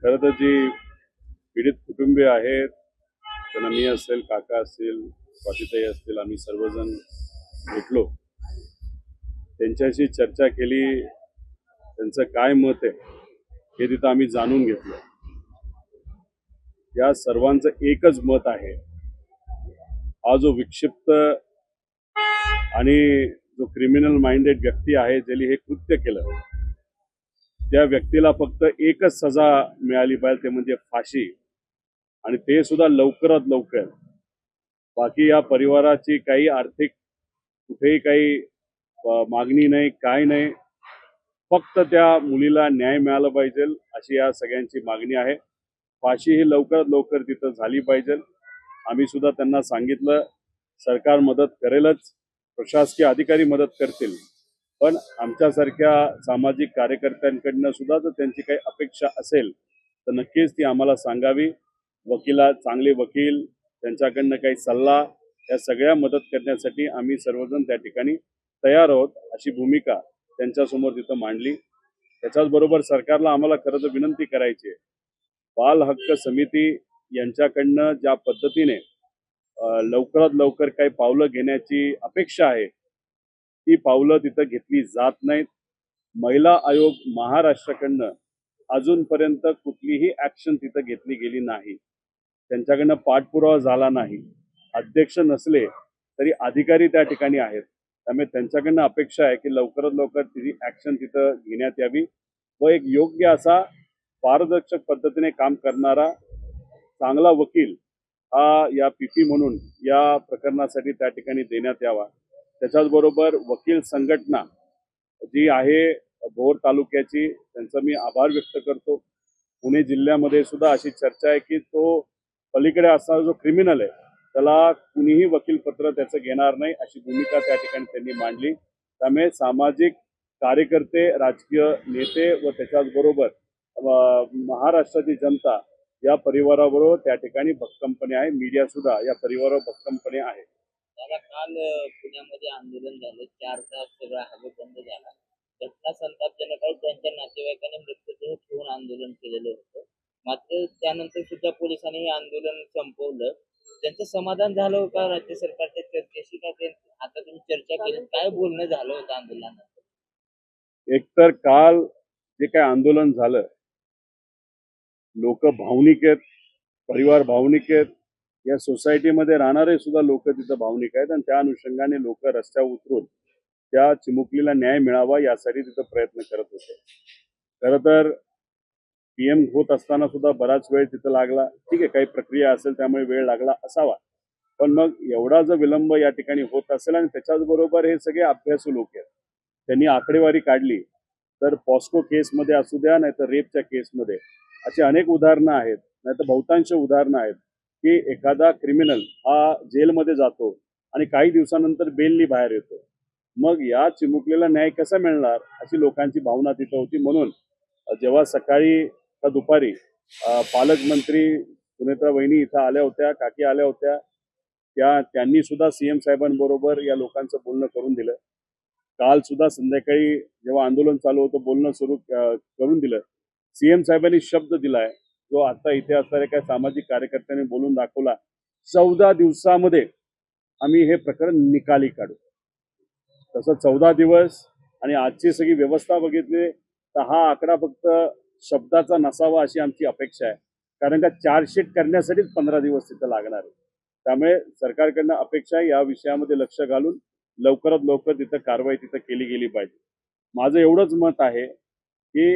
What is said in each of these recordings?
खरं तर जी पीडित कुटुंबीय आहेत, त्यांना मी असेल, काका असतील, स्वातीताई असतील, आम्ही सर्वजण भेटलो. त्यांच्याशी चर्चा केली. त्यांचं काय मत आहे हे तिथं आम्ही जाणून घेतलं. या सर्वांचं एकच मत आहे, हा जो विक्षिप्त आणि जो क्रिमिनल माइंडेड व्यक्ती आहे, ज्याने हे कृत्य केलं, त्या व्यक्तीला फक्त एकच सजा मिळाली पाहिजे, ते म्हणजे फाशी, आणि ते सुद्धा लवकरात लवकर. बाकी या परिवाराची काही आर्थिक कुठेही काही मागणी नाही, काय नाही. फक्त त्या मुलीला न्याय मिळाला पाहिजे अशी या सगळ्यांची मागणी आहे. फाशी ही लवकरात लवकर तिथं झाली पाहिजे. आम्ही सुद्धा त्यांना सांगितलं, सरकार मदत करेलच, प्रशासकीय अधिकारी मदत करतील, पण आमच्यासारख्या सामाजिक कार्यकर्त्यांकडनं सुद्धा जर त्यांची काही अपेक्षा असेल तर नक्कीच ती आम्हाला सांगावी. चांगले वकील, त्यांच्याकडनं काही सल्ला, या सगळ्या मदत करण्यासाठी आम्ही सर्वजण त्या ठिकाणी तयार आहोत, अशी भूमिका त्यांच्यासमोर तिथं मांडली. त्याच्याच बरोबर सरकारला आम्हाला खरं तर विनंती करायची आहे, बाल हक्क समिती यांच्याकडनं ज्या पद्धतीने लवकरात लवकर काही पावलं घेण्याची अपेक्षा आहे, ती पावलं तिथं घेतली जात नाहीत. महिला आयोग महाराष्ट्राकडनं अजूनपर्यंत कुठलीही ॲक्शन तिथं घेतली गेली नाही. त्यांच्याकडनं पाठपुरावा झाला नाही. अध्यक्ष नसले तरी अधिकारी त्या ठिकाणी आहेत, त्यामुळे त्यांच्याकडनं अपेक्षा आहे की लवकरात लवकर तिची ॲक्शन तिथं घेण्यात यावी व एक योग्य असा पारदर्शक पद्धतीने काम करणारा चांगला वकील हा या पीपी म्हणून या प्रकरणासाठी त्या ठिकाणी देण्यात यावा. त्याच्याचबरोबर वकील संघटना जी आहे भोर तालुक्याची, त्यांचा मी आभार व्यक्त करतो. पुणे जिल्ह्यामध्ये सुद्धा अशी चर्चा आहे की तो पलीकडे असणारा जो क्रिमिनल आहे त्याला कुणीही वकीलपत्र त्याचं घेणार नाही, अशी भूमिका त्या ठिकाणी त्यांनी मांडली. त्यामुळे सामाजिक कार्यकर्ते, राजकीय नेते व त्याच्याचबरोबर महाराष्ट्राची जनता या परिवाराबरोबर त्या ठिकाणी भक्कमपणे आहे. मीडिया सुद्धा या परिवारावर भक्कमपणे आहे. त्याला काल पुण्यामध्ये आंदोलन झालं, 4 तास सगळा हवे बंद झाला. घटना संतापजनक आहे. त्यांच्या नातेवाईकांनी मृतदेह ठेवून आंदोलन केलेलं होतं, मात्र त्यानंतर सुद्धा पोलिसांनी हे आंदोलन संपवलं. त्यांचं समाधान झालं होतं राज्य सरकारच्या चर्चेशी का? आता तुम्ही चर्चा केली, काय बोलणं झालं होतं आंदोलनानंतर? एकतर काल जे काय आंदोलन झालं, लोक भावनिक आहेत, परिवार भावनिक आहेत, या सोसायटीमध्ये राहणारे सुद्धा लोक तिथं भावनिक आहेत, आणि त्या अनुषंगाने लोक रस्त्यावर उतरून त्या चिमुकलीला न्याय मिळावा यासाठी तिथं प्रयत्न करत होते. खरं तर पीएम होत असताना सुद्धा बराच वेळ तिथं लागला. ठीक आहे, काही प्रक्रिया असेल त्यामुळे वेळ लागला असावा, पण मग एवढा जर विलंब या ठिकाणी होत असेल, आणि त्याच्याचबरोबर हे सगळे अभ्यासू लोक आहेत, त्यांनी आकडेवारी काढली तर पॉस्को केसमध्ये असू द्या, नाही तर रेपच्या केसमध्ये अशी अनेक उदाहरणं आहेत, नाही तर बहुतांश उदाहरणं आहेत की एखादा क्रिमिनल हा जेलमध्ये जातो आणि काही दिवसानंतर बेलनी बाहेर येतो. मग या चिमुकलेला न्याय कसा मिळणार, अशी लोकांची भावना तिथं होती. म्हणून जेव्हा सकाळी का दुपारी पालकमंत्री सुनेत्रा वहिनी इथं आल्या होत्या, काकी आल्या होत्या, त्यांनी सुद्धा सीएम साहेबांबरोबर या लोकांचं बोलणं करून दिलं. काल सुद्धा संध्याकाळी जेव्हा आंदोलन चालू होतं, बोलणं सुरू करून दिलं. सीएम साहेबांनी शब्द दिलाय, जो आता इथे असणाऱ्या काही सामाजिक कार्यकर्त्यांनी बोलून दाखवला, 14 दिवसामध्ये आम्ही हे प्रकरण निकाली काढू. तसं 14 दिवस आणि आजची सगळी व्यवस्था बघितली तर हा आकडा फक्त शब्दाचा नसावा अशी आमची अपेक्षा आहे, कारण का चार्जशीट करण्यासाठीच 15 दिवस तिथं लागणार आहे. त्यामुळे सरकारकडनं अपेक्षा आहे या विषयामध्ये लक्ष घालून लवकरात लवकर तिथं कारवाई तिथं केली गेली पाहिजे. माझं एवढंच मत आहे की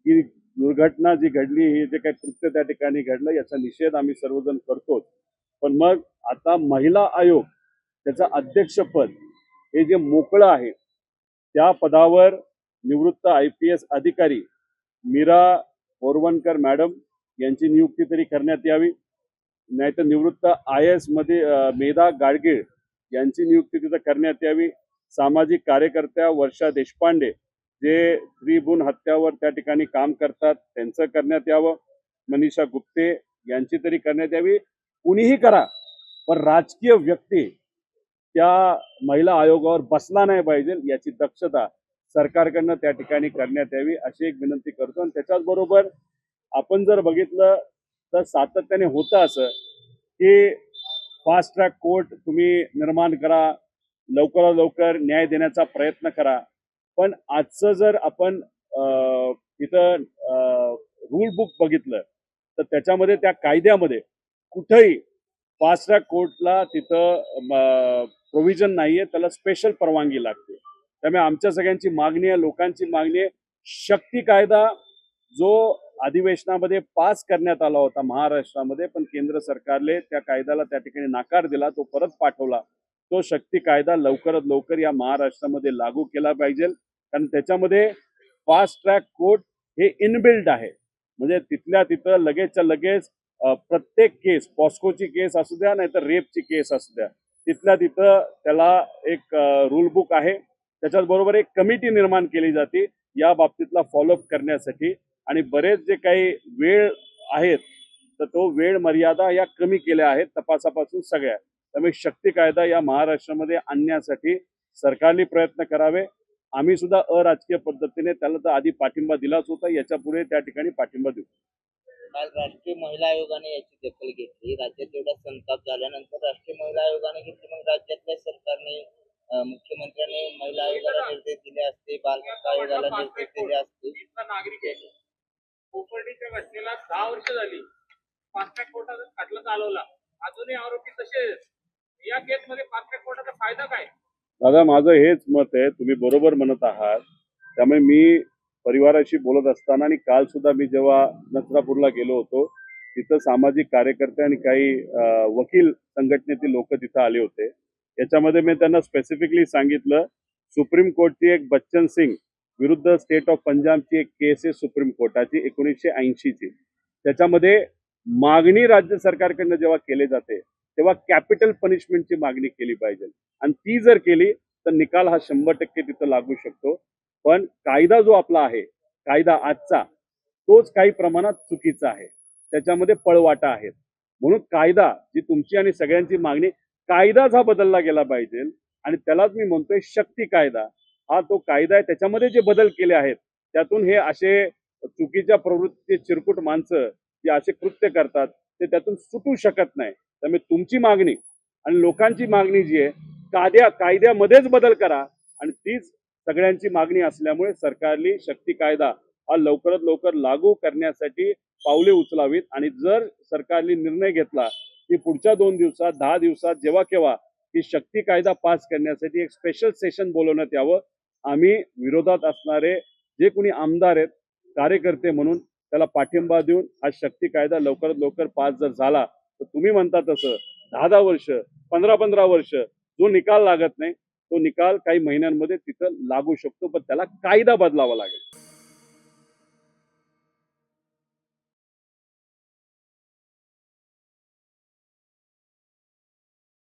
ही दुर्घटना जी घडली, हे जे काही कृत्य त्या ठिकाणी घडलं, याचा निषेध आम्ही सर्वजण करतोच, पण मग आता महिला आयोग त्याचं अध्यक्षपद हे जे मोकळं आहे, त्या पदावर निवृत्त IPS अधिकारी मीरा बोरवणकर मॅडम यांची नियुक्ती तरी करण्यात यावी, नाहीतर निवृत्त IAS मध्ये मेधा गाडगीळ यांची नियुक्ती तिथं करण्यात यावी. सामाजिक कार्यकर्त्या वर्षा देशपांडे जे स्त्रीभ्रूण हत्यावर त्या ठिकाणी काम करतात, त्यांचं करण्यात यावं. मनीषा गुप्ते यांची तरी करण्यात यावी. कुणीही करा, पण राजकीय व्यक्ती त्या महिला आयोगावर बसला नाही पाहिजे याची दक्षता सरकारकडनं त्या ठिकाणी करण्यात यावी, अशी एक विनंती करतो. आणि त्याच्याचबरोबर आपण जर बघितलं तर सातत्याने होतं असं की फास्ट ट्रॅक कोर्ट तुम्ही निर्माण करा, लवकरात लवकर न्याय देण्याचा प्रयत्न करा. पण आजचं जर आपण इथं रूल बुक बघितलं तर त्याच्यामध्ये त्या कायद्यामध्ये कुठेही फास्ट ट्रॅक कोर्टला तिथं प्रोव्हिजन नाहीये, त्याला स्पेशल परवानगी लागते. त्यामुळे आमच्या सगळ्यांची मागणी आहे, लोकांची मागणी आहे, शक्ती कायदा जो अधिवेशनामध्ये पास करण्यात आला होता महाराष्ट्रामध्ये, पण केंद्र सरकारने त्या कायद्याला त्या ठिकाणी नकार दिला, तो परत पाठवला. तो शक्ती कायदा लवकरात लवकर या महाराष्ट्रामध्ये लागू केला पाहिजे, कारण त्याच्यामध्ये फास्ट ट्रॅक कोर्ट हे इनबिल्ड आहे. म्हणजे तिथल्या तिथं लगेचच्या लगेच प्रत्येक केस, पॉस्कोची केस असू द्या नाही तर रेपची केस असू द्या, तिथल्या तिथं त्याला एक रूल बुक आहे. त्याच्याच बरोबर एक कमिटी निर्माण केली जाते या बाबतीतला फॉलोअप करण्यासाठी, आणि बरेच जे काही वेळ आहेत तर तो वेळ मर्यादा या कमी केल्या आहेत तपासापासून सगळ्या. त्यामुळे शक्ती कायदा या महाराष्ट्रामध्ये आणण्यासाठी सरकारने प्रयत्न करावे. आम्ही सुद्धा अराजकीय पद्धतीने त्याला तर आधी पाठिंबा दिलाच होता, याच्या पुढे त्या ठिकाणी पाठिंबा देऊ. काल राष्ट्रीय महिला आयोगाने याची दखल घेतली. राज्यात एवढा संताप झाल्यानंतर राष्ट्रीय महिला आयोगाने घेतली. मग राज्यातल्या सरकारने मुख्यमंत्र्यांनी महिला आयोगाला निर्देश दिले असते, बाल हक्क आयोगाला निर्देश दिले असते. इथला नागरिक आहे. कोपर्डीच्या घटनेला 10 वर्ष झाली. फास्ट ट्रॅक कोर्टाचा खटला चालवला. अजूनही आरोपी तसेच. या केसमध्ये फास्ट ट्रॅक कोर्टाचा फायदा काय? दादा, माझं हेच मत आहे, तुम्ही बरोबर म्हणत आहात. त्यामुळे मी परिवाराशी बोलत असताना आणि काल सुद्धा मी जेव्हा नसरापूरला गेलो होतो, तिथं सामाजिक कार्यकर्ते आणि काही वकील संघटनेतील लोक तिथं आले होते. याच्यामध्ये मी त्यांना स्पेसिफिकली सांगितलं, सुप्रीम कोर्टची एक बच्चन सिंग विरुद्ध स्टेट ऑफ पंजाबची एक केस आहे सुप्रीम कोर्टाची 1980ची. त्याच्यामध्ये मागणी राज्य सरकारकडनं जेव्हा केली जाते तेव्हा कॅपिटल पनिशमेंटची मागणी केली पाहिजे, आणि ती जर केली तर निकाल हा 100% तिथं लागू शकतो. पण कायदा जो आपला आहे, कायदा आजचा, तोच काही प्रमाणात चुकीचा आहे, त्याच्यामध्ये पळवाटा आहेत. म्हणून कायदा, जी तुमची आणि सगळ्यांची मागणी, कायदाच हा बदलला गेला पाहिजे. आणि त्यालाच मी म्हणतोय शक्ती कायदा हा तो कायदा आहे. त्याच्यामध्ये जे बदल केले आहेत त्यातून हे असे चुकीच्या प्रवृत्तीचे चिरकुट माणसं जे असे कृत्य करतात ते त्यातून सुटू शकत नाही. त्यामुळे तुमची मागणी आणि लोकांची मागणी जी आहे, कायद्यामध्येच बदल करा, आणि तीच सगळ्यांची मागणी असल्यामुळे सरकारने शक्ती कायदा हा लवकरात लवकर लागू करण्यासाठी पावले उचलावीत. आणि जर सरकारने निर्णय घेतला की पुढच्या 2 दिवसात, 10 दिवसात, जेव्हा केव्हा ही शक्ती कायदा पास करण्यासाठी एक स्पेशल सेशन बोलवण्यात यावं, आम्ही विरोधात असणारे जे कोणी आमदार आहेत, कार्यकर्ते म्हणून त्याला पाठिंबा देऊन हा शक्ती कायदा लवकरात लवकर पास जर झाला तर तुम्ही म्हणता तसं 10-10 वर्ष, 15-15 वर्ष जो निकाल लागत नाही तो निकाल काही महिन्यांमध्ये तिथं लागू शकतो, पण त्याला कायदा बदलावा लागेल.